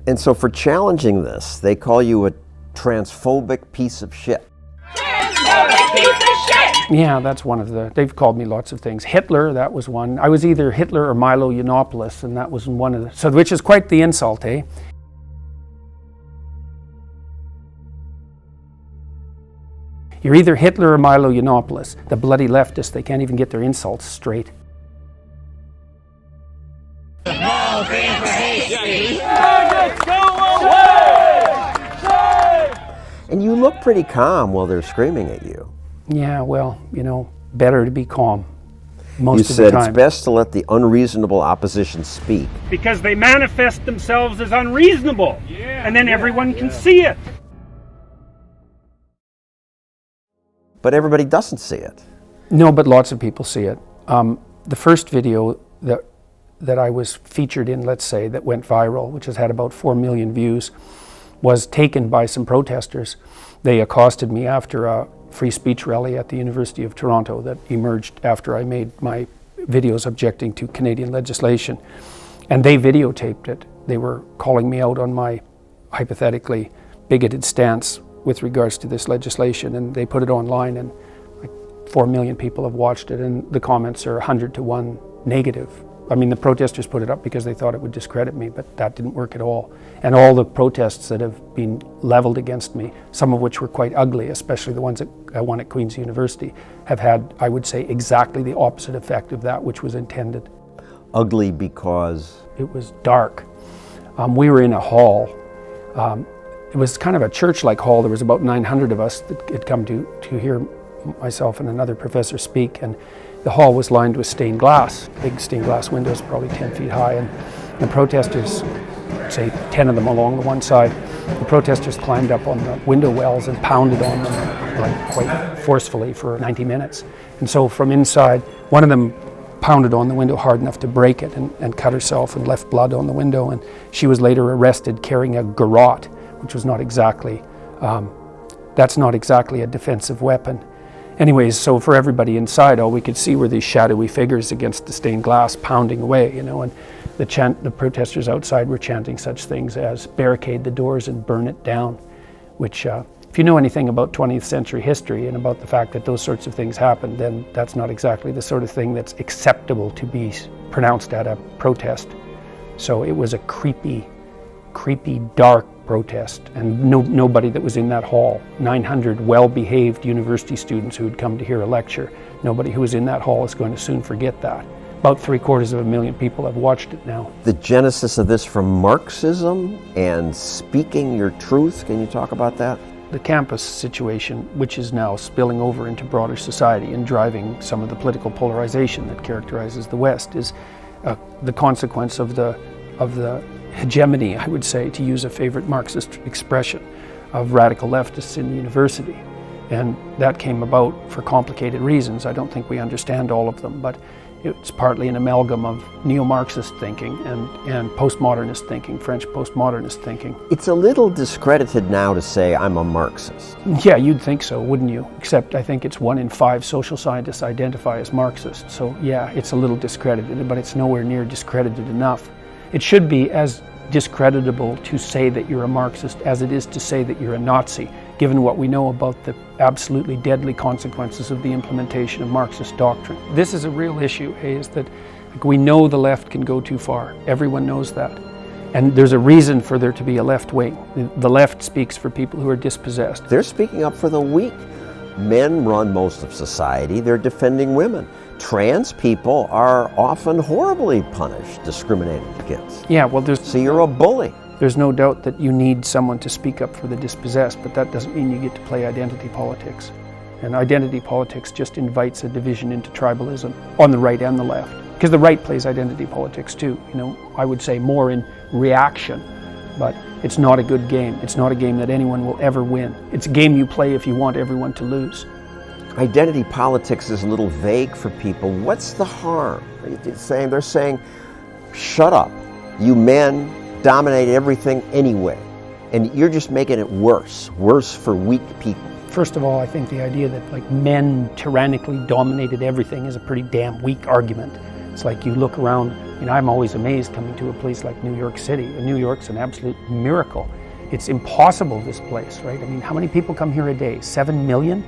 And so for challenging this, they call you a transphobic piece of shit. Transphobic piece of shit! Yeah, that's one of the, they've called me lots of things. Hitler, that was one. I was either Hitler or Milo Yiannopoulos, and that was one of the, so which is quite the insult, eh? You're either Hitler or Milo Yiannopoulos. The bloody leftists, they can't even get their insults straight. No fee for hate speech! And you look pretty calm while they're screaming at you. Yeah, well, you know, better to be calm most You of the said time. it's best to let the unreasonable opposition speak. Because they manifest themselves as unreasonable, and then everyone can see it. But everybody doesn't see it. No, but lots of people see it. The first video that I was featured in, let's say, that went viral, which has had about 4 million views, was taken by some protesters. They accosted me after a free speech rally at the University of Toronto that emerged after I made my videos objecting to Canadian legislation. And they videotaped it. They were calling me out on my hypothetically bigoted stance with regards to this legislation, and they put it online, and like 4 million people have watched it, and the comments are 100 to 1 negative. I mean, the protesters put it up because they thought it would discredit me, but that didn't work at all. And all the protests that have been leveled against me, some of which were quite ugly, especially the ones that I won at Queen's University, have had, I would say, exactly the opposite effect of that which was intended. Ugly because? It was dark. We were in a hall. It was kind of a church-like hall. There was about 900 of us that had come to hear myself and another professor speak, and the hall was lined with stained glass, big stained glass windows, probably 10 feet high, and the protesters, say 10 of them along the one side, the protesters climbed up on the window wells and pounded on them like quite forcefully for 90 minutes. And so from inside, one of them pounded on the window hard enough to break it and cut herself and left blood on the window, and she was later arrested carrying a garrote, which was not exactly, that's not exactly a defensive weapon. Anyways, so for everybody inside, all we could see were these shadowy figures against the stained glass pounding away, you know, and the protesters outside were chanting such things as barricade the doors and burn it down, which if you know anything about 20th century history and about the fact that those sorts of things happened, then that's not exactly the sort of thing that's acceptable to be pronounced at a protest. So it was a creepy, dark protest, and nobody that was in that hall, 900 well-behaved university students who had come to hear a lecture, nobody who was in that hall is going to soon forget that. About 750,000 people have watched it now. The genesis of this from Marxism and speaking your truth, can you talk about that? The campus situation, which is now spilling over into broader society and driving some of the political polarization that characterizes the West, is the consequence of the hegemony, I would say, to use a favorite Marxist expression, of radical leftists in the university. And that came about for complicated reasons. I don't think we understand all of them, but it's partly an amalgam of neo-Marxist thinking and postmodernist thinking, French postmodernist thinking. It's a little discredited now to say I'm a Marxist. Yeah, you'd think so, wouldn't you? Except I think it's 1 in 5 social scientists identify as Marxist. So yeah, it's a little discredited, but it's nowhere near discredited enough. It should be as discreditable to say that you're a Marxist as it is to say that you're a Nazi, given what we know about the absolutely deadly consequences of the implementation of Marxist doctrine. This is a real issue, is that we know the left can go too far. Everyone knows that. And there's a reason for there to be a left wing. The left speaks for people who are dispossessed. They're speaking up for the weak. Men run most of society. They're defending women. Trans people are often horribly punished, discriminated against. Yeah, well, So you're a bully. There's no doubt that you need someone to speak up for the dispossessed, but that doesn't mean you get to play identity politics. And identity politics just invites a division into tribalism on the right and the left. Because the right plays identity politics too, you know, I would say more in reaction, but it's not a good game. It's not a game that anyone will ever win. It's a game you play if you want everyone to lose. Identity politics is a little vague for people. What's the harm? They're saying, shut up. You men dominate everything anyway. And you're just making it worse for weak people. First of all, I think the idea that like men tyrannically dominated everything is a pretty damn weak argument. It's like you look around, I'm always amazed coming to a place like New York City. New York's an absolute miracle. It's impossible, this place, right? How many people come here a day? 7 million?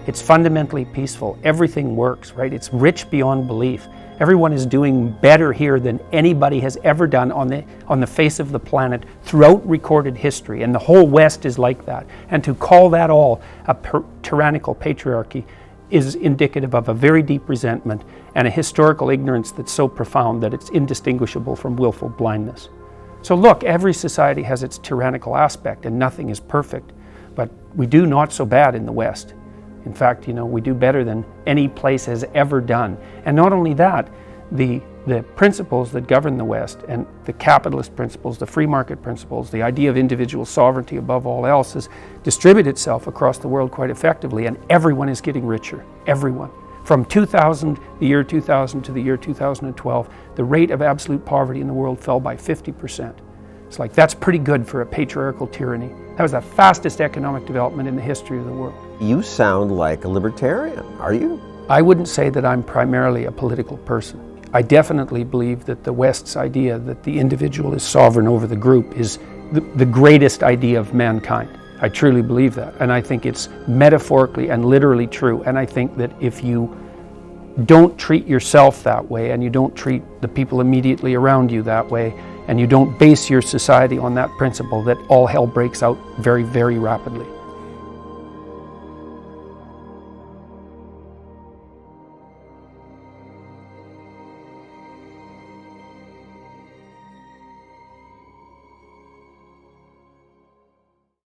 It's fundamentally peaceful. Everything works, right? It's rich beyond belief. Everyone is doing better here than anybody has ever done on the face of the planet throughout recorded history, and the whole West is like that. And to call that all a tyrannical patriarchy is indicative of a very deep resentment and a historical ignorance that's so profound that it's indistinguishable from willful blindness. So look, every society has its tyrannical aspect and nothing is perfect, but we do not so bad in the West. In fact, we do better than any place has ever done. And not only that, the principles that govern the West, and the capitalist principles, the free market principles, the idea of individual sovereignty above all else, has distributed itself across the world quite effectively, and everyone is getting richer, everyone. From the year 2000 to the year 2012, the rate of absolute poverty in the world fell by 50%. It's like, that's pretty good for a patriarchal tyranny. That was the fastest economic development in the history of the world. You sound like a libertarian, are you? I wouldn't say that I'm primarily a political person. I definitely believe that the West's idea that the individual is sovereign over the group is the greatest idea of mankind. I truly believe that, and I think it's metaphorically and literally true. And I think that if you don't treat yourself that way, and you don't treat the people immediately around you that way, and you don't base your society on that principle, that all hell breaks out very, very rapidly.